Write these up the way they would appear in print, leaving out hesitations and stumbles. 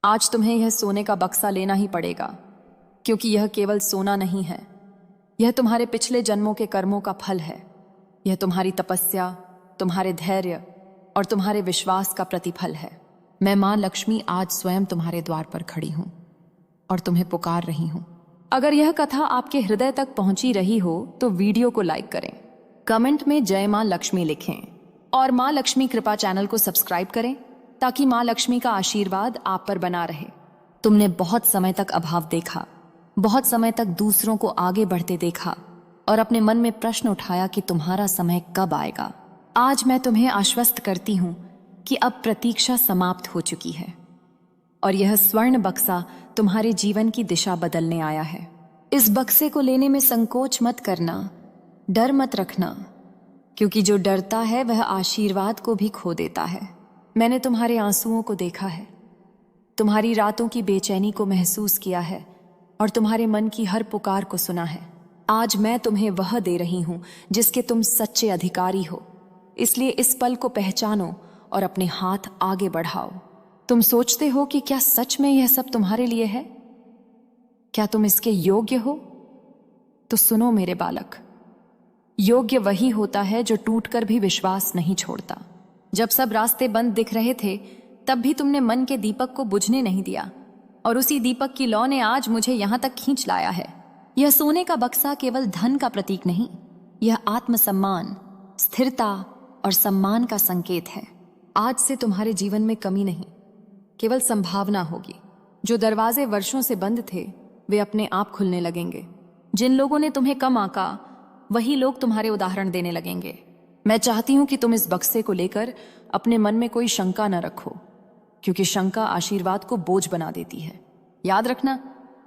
आज तुम्हें यह सोने का बक्सा लेना ही पड़ेगा, क्योंकि यह केवल सोना नहीं है, यह तुम्हारे पिछले जन्मों के कर्मों का फल है। यह तुम्हारी तपस्या, तुम्हारे धैर्य और तुम्हारे विश्वास का प्रतिफल है। मैं मां लक्ष्मी आज स्वयं तुम्हारे द्वार पर खड़ी हूं और तुम्हें पुकार रही हूं। अगर यह कथा आपके हृदय तक पहुंची रही हो तो वीडियो को लाइक करें, कमेंट में जय मां लक्ष्मी लिखें और मां लक्ष्मी कृपा चैनल को सब्सक्राइब करें ताकि मां लक्ष्मी का आशीर्वाद आप पर बना रहे। तुमने बहुत समय तक अभाव देखा, बहुत समय तक दूसरों को आगे बढ़ते देखा और अपने मन में प्रश्न उठाया कि तुम्हारा समय कब आएगा। आज मैं तुम्हें आश्वस्त करती हूं कि अब प्रतीक्षा समाप्त हो चुकी है और यह स्वर्ण बक्सा तुम्हारे जीवन की दिशा बदलने आया है। इस बक्से को लेने में संकोच मत करना, डर मत रखना, क्योंकि जो डरता है वह आशीर्वाद को भी खो देता है। मैंने तुम्हारे आंसुओं को देखा है, तुम्हारी रातों की बेचैनी को महसूस किया है और तुम्हारे मन की हर पुकार को सुना है। आज मैं तुम्हें वह दे रही हूं जिसके तुम सच्चे अधिकारी हो। इसलिए इस पल को पहचानो और अपने हाथ आगे बढ़ाओ। तुम सोचते हो कि क्या सच में यह सब तुम्हारे लिए है? क्या तुम इसके योग्य हो? तो सुनो मेरे बालक, योग्य वही होता है जो टूटकर भी विश्वास नहीं छोड़ता। जब सब रास्ते बंद दिख रहे थे तब भी तुमने मन के दीपक को बुझने नहीं दिया और उसी दीपक की लौ ने आज मुझे यहां तक खींच लाया है। यह सोने का बक्सा केवल धन का प्रतीक नहीं, यह आत्मसम्मान, स्थिरता और सम्मान का संकेत है। आज से तुम्हारे जीवन में कमी नहीं, केवल संभावना होगी। जो दरवाजे वर्षों से बंद थे वे अपने आप खुलने लगेंगे। जिन लोगों ने तुम्हें कम आंका वही लोग तुम्हारे उदाहरण देने लगेंगे। मैं चाहती हूं कि तुम इस बक्से को लेकर अपने मन में कोई शंका न रखो, क्योंकि शंका आशीर्वाद को बोझ बना देती है। याद रखना,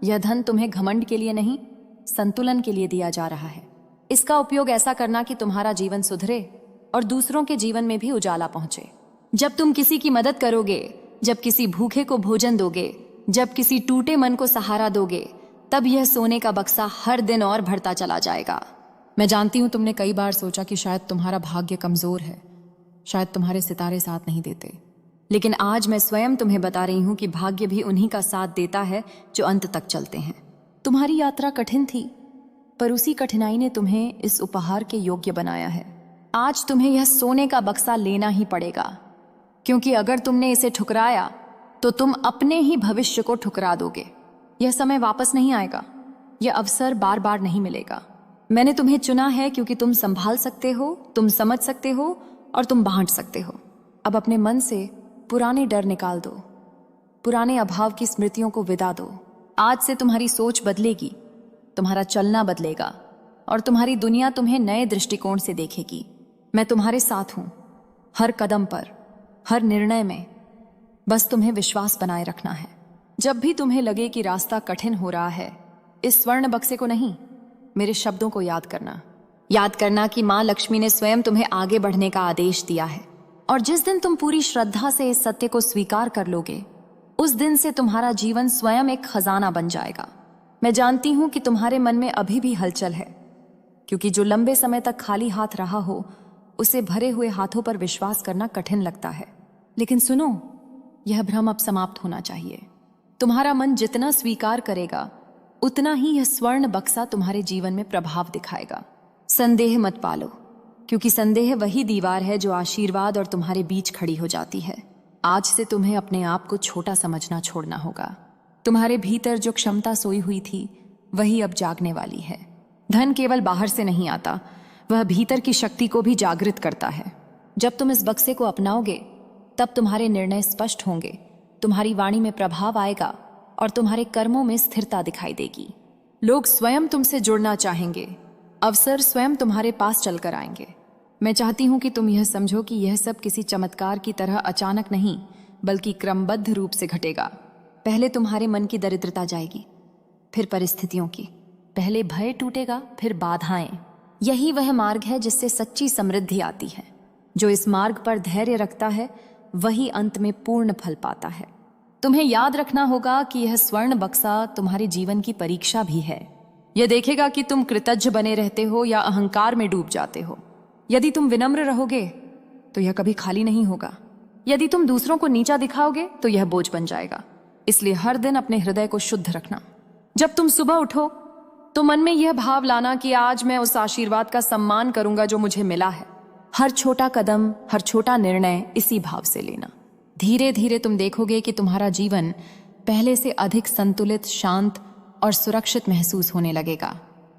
यह धन तुम्हें घमंड के लिए नहीं, संतुलन के लिए दिया जा रहा है। इसका उपयोग ऐसा करना कि तुम्हारा जीवन सुधरे और दूसरों के जीवन में भी उजाला पहुंचे। जब तुम किसी की मदद करोगे, जब किसी भूखे को भोजन दोगे, जब किसी टूटे मन को सहारा दोगे, तब यह सोने का बक्सा हर दिन और बढ़ता चला जाएगा। मैं जानती हूं तुमने कई बार सोचा कि शायद तुम्हारा भाग्य कमजोर है, शायद तुम्हारे सितारे साथ नहीं देते, लेकिन आज मैं स्वयं तुम्हें बता रही हूं कि भाग्य भी उन्हीं का साथ देता है जो अंत तक चलते हैं। तुम्हारी यात्रा कठिन थी, पर उसी कठिनाई ने तुम्हें इस उपहार के योग्य बनाया है। आज तुम्हें यह सोने का बक्सा लेना ही पड़ेगा, क्योंकि अगर तुमने इसे ठुकराया तो तुम अपने ही भविष्य को ठुकरा दोगे। यह समय वापस नहीं आएगा, यह अवसर बार बार नहीं मिलेगा। मैंने तुम्हें चुना है क्योंकि तुम संभाल सकते हो, तुम समझ सकते हो और तुम बांट सकते हो। अब अपने मन से पुराने डर निकाल दो, पुराने अभाव की स्मृतियों को विदा दो। आज से तुम्हारी सोच बदलेगी, तुम्हारा चलना बदलेगा और तुम्हारी दुनिया तुम्हें नए दृष्टिकोण से देखेगी। मैं तुम्हारे साथ हूं, हर कदम पर, हर निर्णय में। बस तुम्हें विश्वास बनाए रखना है। जब भी तुम्हें लगे कि रास्ता कठिन हो रहा है, इस स्वर्ण बक्से को नहीं, मेरे शब्दों को याद करना। याद करना कि मां लक्ष्मी ने स्वयं तुम्हें आगे बढ़ने का आदेश दिया है और जिस दिन तुम पूरी श्रद्धा से इस सत्य को स्वीकार कर लोगे, उस दिन से तुम्हारा जीवन स्वयं एक खजाना बन जाएगा। मैं जानती हूं कि तुम्हारे मन में अभी भी हलचल है, क्योंकि जो लंबे समय तक खाली हाथ रहा हो उसे भरे हुए हाथों पर विश्वास करना कठिन लगता है। लेकिन सुनो, यह भ्रम अब समाप्त होना चाहिए। तुम्हारा मन जितना स्वीकार करेगा उतना ही यह स्वर्ण बक्सा तुम्हारे जीवन में प्रभाव दिखाएगा। संदेह मत पालो, क्योंकि संदेह वही दीवार है जो आशीर्वाद और तुम्हारे बीच खड़ी हो जाती है। आज से तुम्हें अपने आप को छोटा समझना छोड़ना होगा। तुम्हारे भीतर जो क्षमता सोई हुई थी वही अब जागने वाली है। धन केवल बाहर से नहीं आता, वह भीतर की शक्ति को भी जागृत करता है। जब तुम इस बक्से को अपनाओगे तब तुम्हारे निर्णय स्पष्ट होंगे, तुम्हारी वाणी में प्रभाव आएगा और तुम्हारे कर्मों में स्थिरता दिखाई देगी। लोग स्वयं तुमसे जुड़ना चाहेंगे, अवसर स्वयं तुम्हारे पास चलकर आएंगे। मैं चाहती हूं कि तुम यह समझो कि यह सब किसी चमत्कार की तरह अचानक नहीं, बल्कि क्रमबद्ध रूप से घटेगा। पहले तुम्हारे मन की दरिद्रता जाएगी, फिर परिस्थितियों की, पहले भय टूटेगा, फिर बाधाएं। यही वह मार्ग है जिससे सच्ची समृद्धि आती है। जो इस मार्ग पर धैर्य रखता है वही अंत में पूर्ण फल पाता है। तुम्हें याद रखना होगा कि यह स्वर्ण बक्सा तुम्हारे जीवन की परीक्षा भी है। यह देखेगा कि तुम कृतज्ञ बने रहते हो या अहंकार में डूब जाते हो। यदि तुम विनम्र रहोगे तो यह कभी खाली नहीं होगा। यदि तुम दूसरों को नीचा दिखाओगे तो यह बोझ बन जाएगा। इसलिए हर दिन अपने हृदय को शुद्ध रखना। जब तुम सुबह उठो तो मन में यह भाव लाना कि आज मैं उस आशीर्वाद का सम्मान करूंगा जो मुझे मिला है। हर छोटा कदम, हर छोटा निर्णय इसी भाव से लेना। धीरे धीरे तुम देखोगे कि तुम्हारा जीवन पहले से अधिक संतुलित, शांत और सुरक्षित महसूस होने लगेगा।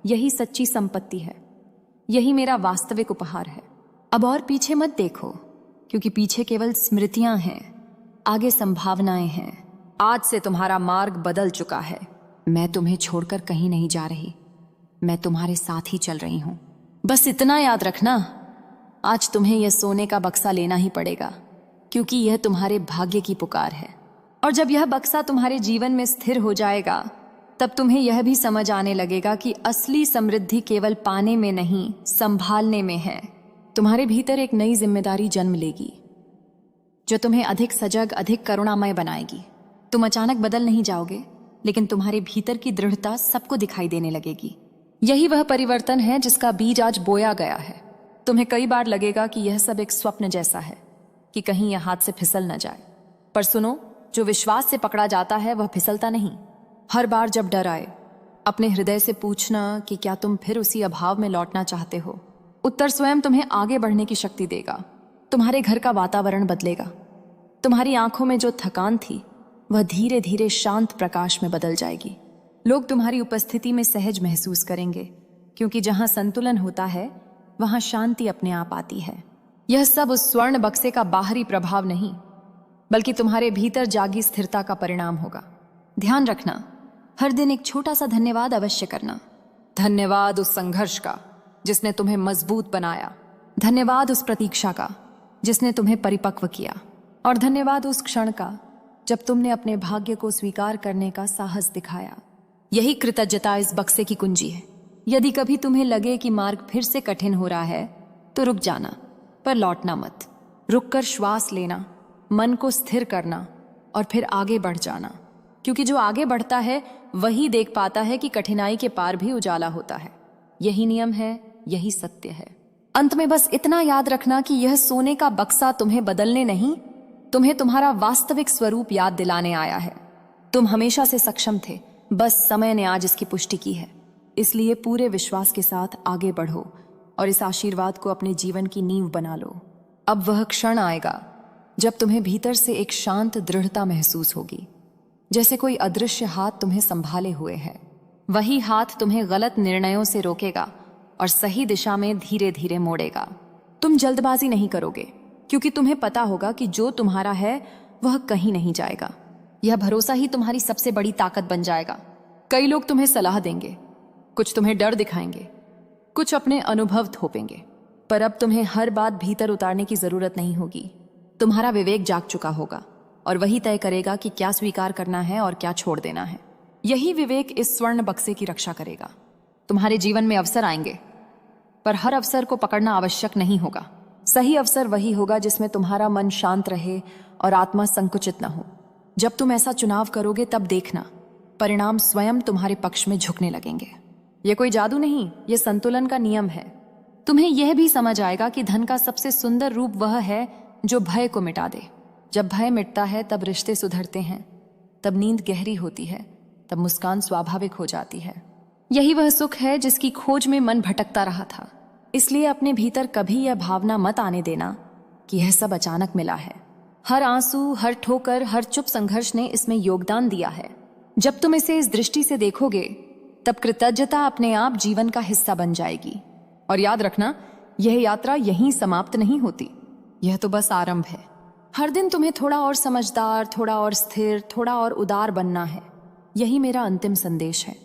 यही सच्ची संपत्ति है, यही मेरा वास्तविक उपहार है। अब और पीछे मत देखो, क्योंकि पीछे केवल स्मृतियां हैं, आगे संभावनाएं हैं। आज से तुम्हारा मार्ग बदल चुका है। मैं तुम्हें छोड़कर कहीं नहीं जा रही, मैं तुम्हारे साथ ही चल रही हूं। बस इतना याद रखना, आज तुम्हें यह सोने का बक्सा लेना ही पड़ेगा, क्योंकि यह तुम्हारे भाग्य की पुकार है। और जब यह बक्सा तुम्हारे जीवन में स्थिर हो जाएगा, तब तुम्हें यह भी समझ आने लगेगा कि असली समृद्धि केवल पाने में नहीं, संभालने में है। तुम्हारे भीतर एक नई जिम्मेदारी जन्म लेगी, जो तुम्हें अधिक सजग, अधिक करुणामय बनाएगी। तुम अचानक बदल नहीं जाओगे, लेकिन तुम्हारे भीतर की दृढ़ता सबको दिखाई देने लगेगी। यही वह परिवर्तन है जिसका बीज आज बोया गया है। तुम्हें कई बार लगेगा कि यह सब एक स्वप्न जैसा है, कि कहीं यह हाथ से फिसल न जाए। पर सुनो, जो विश्वास से पकड़ा जाता है वह फिसलता नहीं। हर बार जब डर आए, अपने हृदय से पूछना कि क्या तुम फिर उसी अभाव में लौटना चाहते हो। उत्तर स्वयं तुम्हें आगे बढ़ने की शक्ति देगा। तुम्हारे घर का वातावरण बदलेगा। तुम्हारी आंखों में जो थकान थी वह धीरे धीरे शांत प्रकाश में बदल जाएगी। लोग तुम्हारी उपस्थिति में सहज महसूस करेंगे, क्योंकि जहां संतुलन होता है वहां शांति अपने आप आती है। यह सब उस स्वर्ण बक्से का बाहरी प्रभाव नहीं, बल्कि तुम्हारे भीतर जागी स्थिरता का परिणाम होगा। ध्यान रखना, हर दिन एक छोटा सा धन्यवाद अवश्य करना। धन्यवाद उस संघर्ष का जिसने तुम्हें मजबूत बनाया। धन्यवाद उस प्रतीक्षा का जिसने तुम्हें परिपक्व किया। और धन्यवाद उस क्षण का जब तुमने अपने भाग्य को स्वीकार करने का साहस दिखाया। यही कृतज्ञता इस बक्से की कुंजी है। यदि कभी तुम्हें लगे कि मार्ग फिर से कठिन हो रहा है, तो रुक जाना, पर लौटना मत। रुककर श्वास लेना, मन को स्थिर करना और फिर आगे बढ़ जाना, क्योंकि जो आगे बढ़ता है वही देख पाता है कि कठिनाई के पार भी उजाला होता है। यही नियम है, यही सत्य है। अंत में बस इतना याद रखना कि यह सोने का बक्सा तुम्हें बदलने नहीं, तुम्हें तुम्हारा वास्तविक स्वरूप याद दिलाने आया है। तुम हमेशा से सक्षम थे, बस समय ने आज इसकी पुष्टि की है। इसलिए पूरे विश्वास के साथ आगे बढ़ो और इस आशीर्वाद को अपने जीवन की नींव बना लो। अब वह क्षण आएगा जब तुम्हें भीतर से एक शांत दृढ़ता महसूस होगी, जैसे कोई अदृश्य हाथ तुम्हें संभाले हुए है। वही हाथ तुम्हें गलत निर्णयों से रोकेगा और सही दिशा में धीरे धीरे मोड़ेगा। तुम जल्दबाजी नहीं करोगे, क्योंकि तुम्हें पता होगा कि जो तुम्हारा है वह कहीं नहीं जाएगा। यह भरोसा ही तुम्हारी सबसे बड़ी ताकत बन जाएगा। कई लोग तुम्हें सलाह देंगे, कुछ तुम्हें डर दिखाएंगे, कुछ अपने अनुभव थोपेंगे, पर अब तुम्हें हर बात भीतर उतारने की जरूरत नहीं होगी। तुम्हारा विवेक जाग चुका होगा और वही तय करेगा कि क्या स्वीकार करना है और क्या छोड़ देना है। यही विवेक इस स्वर्ण बक्से की रक्षा करेगा। तुम्हारे जीवन में अवसर आएंगे, पर हर अवसर को पकड़ना आवश्यक नहीं होगा। सही अवसर वही होगा जिसमें तुम्हारा मन शांत रहे और आत्मा संकुचित न हो। जब तुम ऐसा चुनाव करोगे तब देखना, परिणाम स्वयं तुम्हारे पक्ष में झुकने लगेंगे। यह कोई जादू नहीं, यह संतुलन का नियम है। तुम्हें यह भी समझ आएगा कि धन का सबसे सुंदर रूप वह है जो भय को मिटा दे। जब भय मिटता है तब रिश्ते सुधरते हैं, तब नींद गहरी होती है, तब मुस्कान स्वाभाविक हो जाती है। यही वह सुख है जिसकी खोज में मन भटकता रहा था। इसलिए अपने भीतर कभी यह भावना मत आने देना कि यह सब अचानक मिला है। हर आंसू, हर ठोकर, हर चुप संघर्ष ने इसमें योगदान दिया है। जब तुम इसे इस दृष्टि से देखोगे, तब कृतज्ञता अपने आप जीवन का हिस्सा बन जाएगी। और याद रखना, यह यात्रा यहीं समाप्त नहीं होती, यह तो बस आरंभ है। हर दिन तुम्हें थोड़ा और समझदार, थोड़ा और स्थिर, थोड़ा और उदार बनना है। यही मेरा अंतिम संदेश है।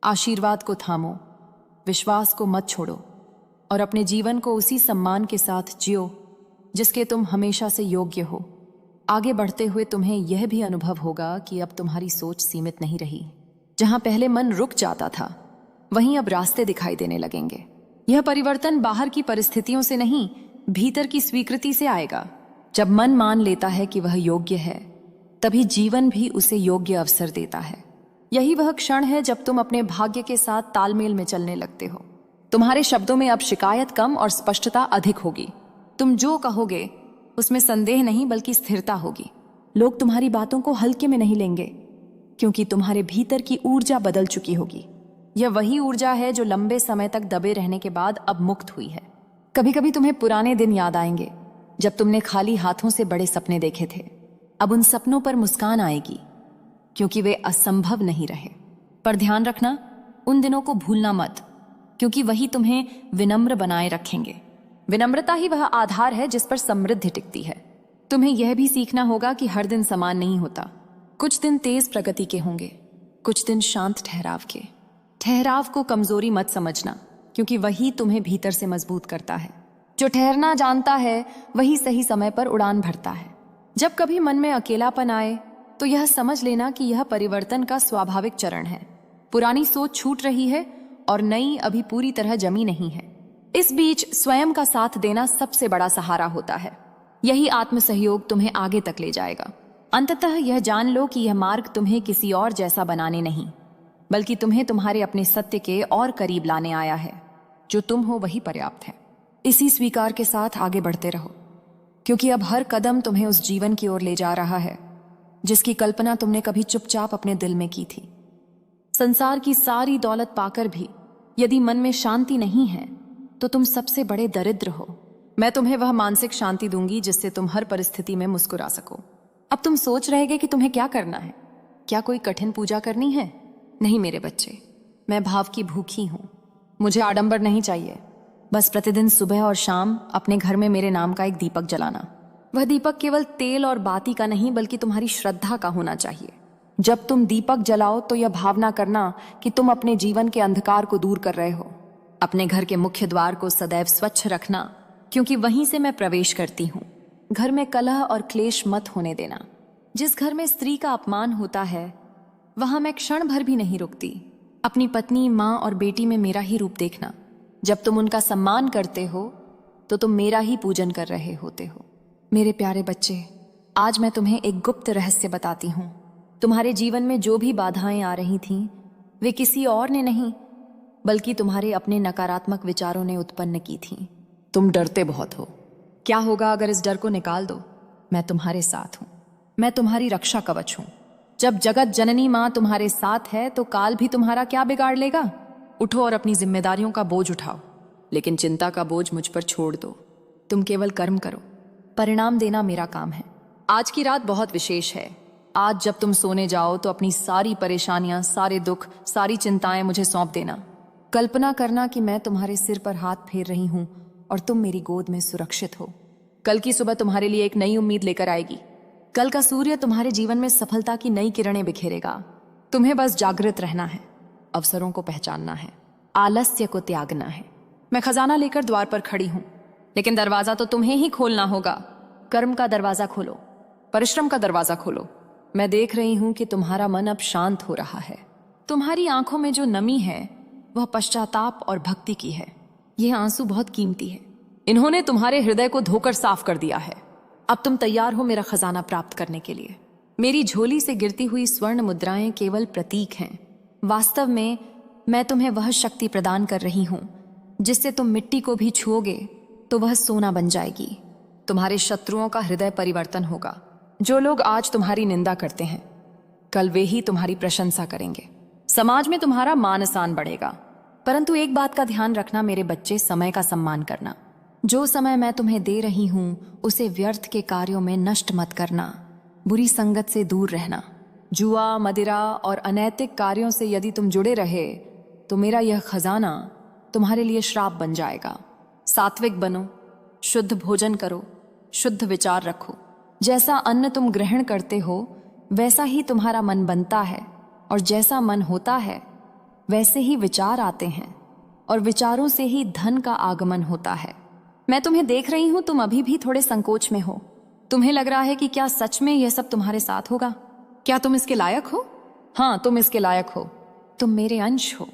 आशीर्वाद को थामो, विश्वास को मत छोड़ो और अपने जीवन को उसी सम्मान के साथ जियो जिसके तुम हमेशा से योग्य हो। आगे बढ़ते हुए तुम्हें यह भी अनुभव होगा कि अब तुम्हारी सोच सीमित नहीं रही। जहां पहले मन रुक जाता था, वहीं अब रास्ते दिखाई देने लगेंगे। यह परिवर्तन बाहर की परिस्थितियों से नहीं, भीतर की स्वीकृति से आएगा। जब मन मान लेता है कि वह योग्य है, तभी जीवन भी उसे योग्य अवसर देता है। यही वह क्षण है जब तुम अपने भाग्य के साथ तालमेल में चलने लगते हो। तुम्हारे शब्दों में अब शिकायत कम और स्पष्टता अधिक होगी। तुम जो कहोगे उसमें संदेह नहीं बल्कि स्थिरता होगी। लोग तुम्हारी बातों को हल्के में नहीं लेंगे, क्योंकि तुम्हारे भीतर की ऊर्जा बदल चुकी होगी। यह वही ऊर्जा है जो लंबे समय तक दबे रहने के बाद अब मुक्त हुई है। कभी कभी तुम्हें पुराने दिन याद आएंगे जब तुमने खाली हाथों से बड़े सपने देखे थे। अब उन सपनों पर मुस्कान आएगी, क्योंकि वे असंभव नहीं रहे। पर ध्यान रखना, उन दिनों को भूलना मत, क्योंकि वही तुम्हें विनम्र बनाए रखेंगे। विनम्रता ही वह आधार है जिस पर समृद्धि टिकती है। तुम्हें यह भी सीखना होगा कि हर दिन समान नहीं होता। कुछ दिन तेज प्रगति के होंगे, कुछ दिन शांत ठहराव के। ठहराव को कमजोरी मत समझना, क्योंकि वही तुम्हें भीतर से मजबूत करता है। जो ठहरना जानता है वही सही समय पर उड़ान भरता है। जब कभी मन में अकेलापन आए तो यह समझ लेना कि यह परिवर्तन का स्वाभाविक चरण है। पुरानी सोच छूट रही है और नई अभी पूरी तरह जमी नहीं है। इस बीच स्वयं का साथ देना सबसे बड़ा सहारा होता है। यही आत्मसहयोग तुम्हें आगे तक ले जाएगा। अंततः यह जान लो कि यह मार्ग तुम्हें किसी और जैसा बनाने नहीं, बल्कि तुम्हें तुम्हारे अपने सत्य के और करीब लाने आया है। जो तुम हो वही पर्याप्त है। इसी स्वीकार के साथ आगे बढ़ते रहो, क्योंकि अब हर कदम तुम्हें उस जीवन की ओर ले जा रहा है जिसकी कल्पना तुमने कभी चुपचाप अपने दिल में की थी। संसार की सारी दौलत पाकर भी यदि मन में शांति नहीं है तो तुम सबसे बड़े दरिद्र हो। मैं तुम्हें वह मानसिक शांति दूंगी जिससे तुम हर परिस्थिति में मुस्कुरा सको। अब तुम सोच रहेगे कि तुम्हें क्या करना है। क्या कोई कठिन पूजा करनी है? नहीं मेरे बच्चे, मैं भाव की भूखी हूं। मुझे आडंबर नहीं चाहिए। बस प्रतिदिन सुबह और शाम अपने घर में मेरे नाम का एक दीपक जलाना। वह दीपक केवल तेल और बाती का नहीं, बल्कि तुम्हारी श्रद्धा का होना चाहिए। जब तुम दीपक जलाओ तो यह भावना करना कि तुम अपने जीवन के अंधकार को दूर कर रहे हो। अपने घर के मुख्य द्वार को सदैव स्वच्छ रखना, क्योंकि वहीं से मैं प्रवेश करती हूँ। घर में कलह और क्लेश मत होने देना। जिस घर में स्त्री का अपमान होता है वहां मैं क्षण भर भी नहीं रुकती। अपनी पत्नी, माँ और बेटी में मेरा ही रूप देखना। जब तुम उनका सम्मान करते हो तो तुम मेरा ही पूजन कर रहे होते हो। मेरे प्यारे बच्चे, आज मैं तुम्हें एक गुप्त रहस्य बताती हूँ। तुम्हारे जीवन में जो भी बाधाएं आ रही थीं, वे किसी और ने नहीं, बल्कि तुम्हारे अपने नकारात्मक विचारों ने उत्पन्न की थीं। तुम डरते बहुत हो। क्या होगा अगर इस डर को निकाल दो? मैं तुम्हारे साथ हूं। मैं तुम्हारी रक्षा कवच हूं। जब जगत जननी मां तुम्हारे साथ है तो काल भी तुम्हारा क्या बिगाड़ लेगा। उठो और अपनी जिम्मेदारियों का बोझ उठाओ, लेकिन चिंता का बोझ मुझ पर छोड़ दो। तुम केवल कर्म करो, परिणाम देना मेरा काम है। आज की रात बहुत विशेष है। आज जब तुम सोने जाओ तो अपनी सारी परेशानियां, सारे दुख, सारी चिंताएं मुझे सौंप देना। कल्पना करना कि मैं तुम्हारे सिर पर हाथ फेर रही हूं और तुम मेरी गोद में सुरक्षित हो। कल की सुबह तुम्हारे लिए एक नई उम्मीद लेकर आएगी। कल का सूर्य तुम्हारे जीवन में सफलता की नई किरणें बिखेरेगा। तुम्हें बस जागृत रहना है, अवसरों को पहचानना है, आलस्य को त्यागना है। मैं खजाना लेकर द्वार पर खड़ी हूं, लेकिन दरवाजा तो तुम्हें ही खोलना होगा। कर्म का दरवाजा खोलो, परिश्रम का दरवाजा खोलो। मैं देख रही हूं कि तुम्हारा मन अब शांत हो रहा है। तुम्हारी आंखों में जो नमी है वह पश्चाताप और भक्ति की है। यह आंसू बहुत कीमती है। इन्होंने तुम्हारे हृदय को धोकर साफ कर दिया है। अब तुम तैयार हो मेरा खजाना प्राप्त करने के लिए। मेरी झोली से गिरती हुई स्वर्ण मुद्राएं केवल प्रतीक हैं। वास्तव में मैं तुम्हें वह शक्ति प्रदान कर रही हूं जिससे तुम मिट्टी को भी छुओगे तो वह सोना बन जाएगी। तुम्हारे शत्रुओं का हृदय परिवर्तन होगा। जो लोग आज तुम्हारी निंदा करते हैं, कल वे ही तुम्हारी प्रशंसा करेंगे। समाज में तुम्हारा मान सम्मान बढ़ेगा। परंतु एक बात का ध्यान रखना मेरे बच्चे, समय का सम्मान करना। जो समय मैं तुम्हें दे रही हूं उसे व्यर्थ के कार्यों में नष्ट मत करना। बुरी संगत से दूर रहना। जुआ, मदिरा और अनैतिक कार्यों से यदि तुम जुड़े रहे तो मेरा यह खजाना तुम्हारे लिए श्राप बन जाएगा। सात्विक बनो, शुद्ध भोजन करो, शुद्ध विचार रखो। जैसा अन्न तुम ग्रहण करते हो वैसा ही तुम्हारा मन बनता है, और जैसा मन होता है वैसे ही विचार आते हैं, और विचारों से ही धन का आगमन होता है। मैं तुम्हें देख रही हूं, तुम अभी भी थोड़े संकोच में हो। तुम्हें लग रहा है कि क्या सच में यह सब तुम्हारे साथ होगा? क्या तुम इसके लायक हो? हाँ, तुम इसके लायक हो। तुम मेरे अंश हो।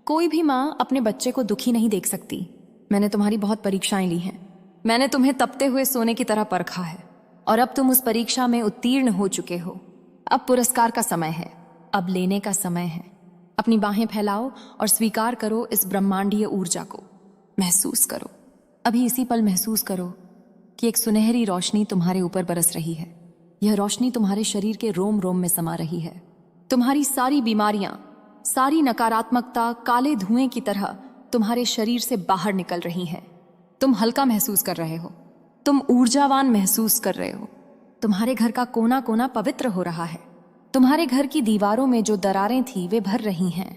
कोई भी माँ अपने बच्चे को दुखी नहीं देख सकती। मैंने तुम्हारी बहुत परीक्षाएं ली हैं। मैंने तुम्हें तपते हुए सोने की तरह परखा है, और अब तुम उस परीक्षा में उत्तीर्ण हो चुके हो। अब पुरस्कार का समय है, अब लेने का समय है। अपनी बाहें फैलाओ और स्वीकार करो इस ब्रह्मांडीय ऊर्जा को। महसूस करो, अभी इसी पल महसूस करो कि एक सुनहरी रोशनी तुम्हारे ऊपर बरस रही है। यह रोशनी तुम्हारे शरीर के रोम रोम में समा रही है। तुम्हारी सारी बीमारियां, सारी नकारात्मकता काले धुएं की तरह तुम्हारे शरीर से बाहर निकल रही हैं। तुम हल्का महसूस कर रहे हो, तुम ऊर्जावान महसूस कर रहे हो। तुम्हारे घर का कोना कोना पवित्र हो रहा है। तुम्हारे घर की दीवारों में जो दरारें थी वे भर रही हैं।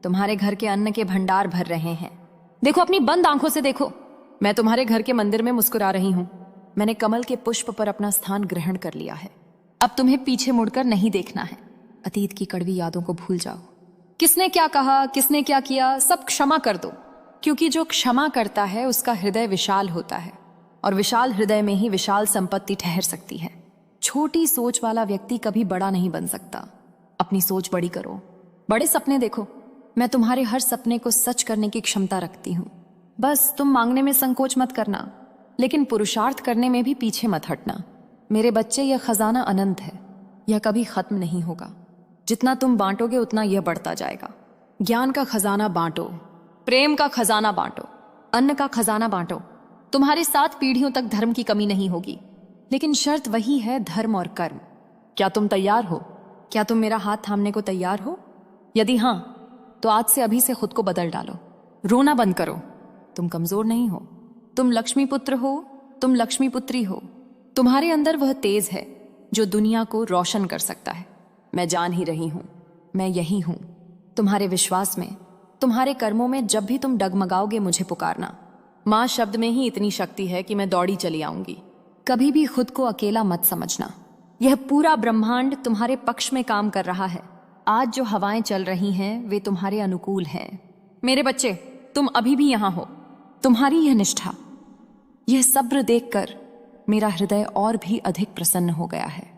तुम्हारे घर के अन्न के भंडार भर रहे हैं। देखो, अपनी बंद आंखों से देखो। मैं तुम्हारे घर के मंदिर में मुस्कुरा रही हूं। मैंने कमल के पुष्प पर अपना स्थान ग्रहण कर लिया है। अब तुम्हें पीछे मुड़कर नहीं देखना है। अतीत की कड़वी यादों को भूल जाओ। किसने क्या कहा, किसने क्या किया, सब क्षमा कर दो, क्योंकि जो क्षमा करता है उसका हृदय विशाल होता है, और विशाल हृदय में ही विशाल संपत्ति ठहर सकती है। छोटी सोच वाला व्यक्ति कभी बड़ा नहीं बन सकता। अपनी सोच बड़ी करो, बड़े सपने देखो। मैं तुम्हारे हर सपने को सच करने की क्षमता रखती हूँ। बस तुम मांगने में संकोच मत करना, लेकिन पुरुषार्थ करने में भी पीछे मत हटना। मेरे बच्चे, यह खजाना अनंत है, यह कभी खत्म नहीं होगा। जितना तुम बांटोगे उतना यह बढ़ता जाएगा। ज्ञान का खजाना बांटो, प्रेम का खजाना बांटो, अन्न का खजाना बांटो। तुम्हारे 7 पीढ़ियों तक धर्म की कमी नहीं होगी, लेकिन शर्त वही है, धर्म और कर्म। क्या तुम तैयार हो? क्या तुम मेरा हाथ थामने को तैयार हो? यदि हां, तो आज से अभी से खुद को बदल डालो। रोना बंद करो। तुम कमजोर नहीं हो, तुम लक्ष्मी पुत्र हो, तुम लक्ष्मी पुत्री हो। तुम्हारे अंदर वह तेज है जो दुनिया को रोशन कर सकता है। मैं जान ही रही हूं, मैं यही हूं। तुम्हारे विश्वास में, तुम्हारे कर्मों में जब भी तुम डगमगाओगे मुझे पुकारना। मां शब्द में ही इतनी शक्ति है कि मैं दौड़ी चली आऊंगी। कभी भी खुद को अकेला मत समझना। यह पूरा ब्रह्मांड तुम्हारे पक्ष में काम कर रहा है। आज जो हवाएं चल रही हैं वे तुम्हारे अनुकूल हैं। मेरे बच्चे, तुम अभी भी यहां हो। तुम्हारी यह निष्ठा, यह सब्र देखकर मेरा हृदय और भी अधिक प्रसन्न हो गया है।